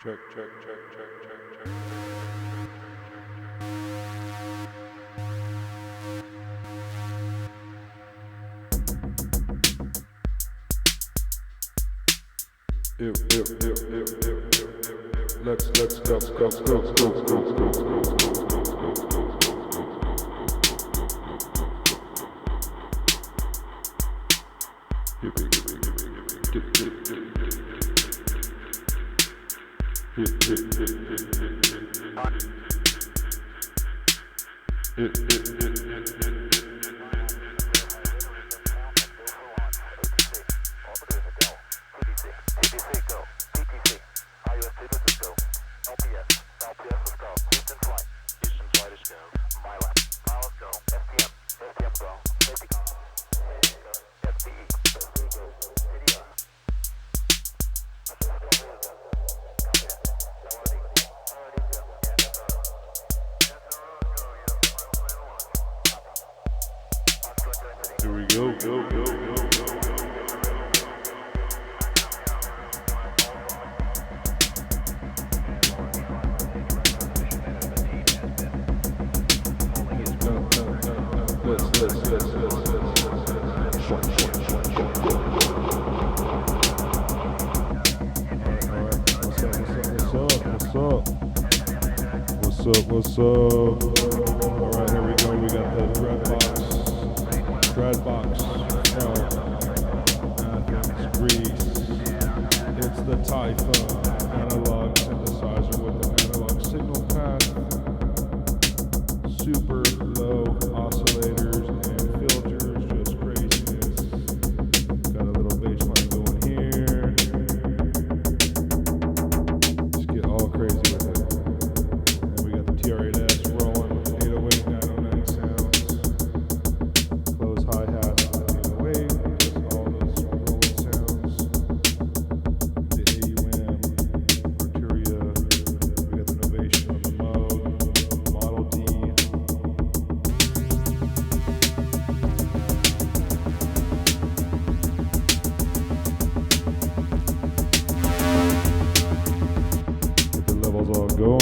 Check, check, check, check, check, check. Let's go. Here we go. What's up? Alright, here we go. We got the Dreadbox from Athens, Greece. It's the Typha analog synthesizer with an analog signal path, super low oscillators and filters, just craziness. Got a little bass line going here. Just get all crazy with it. And we got the TR-8S rolling with 808, 909 sounds. Close hi-hats with 808, just all those rolling sounds. The AUM, Arturia, we got the Novation on the Moog, Model D. Get the levels all going.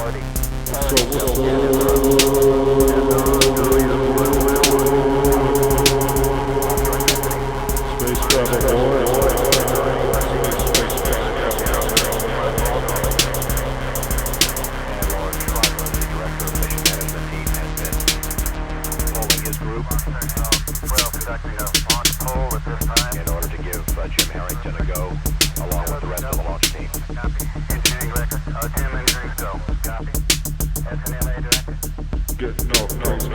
Space travel boys.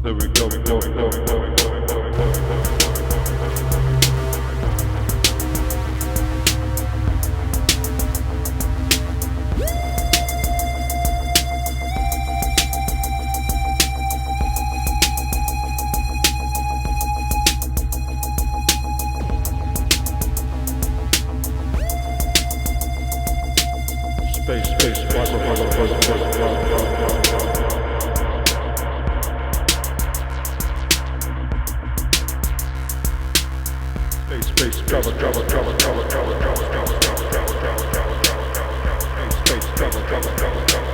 There we go. Space, travel. Space, travel.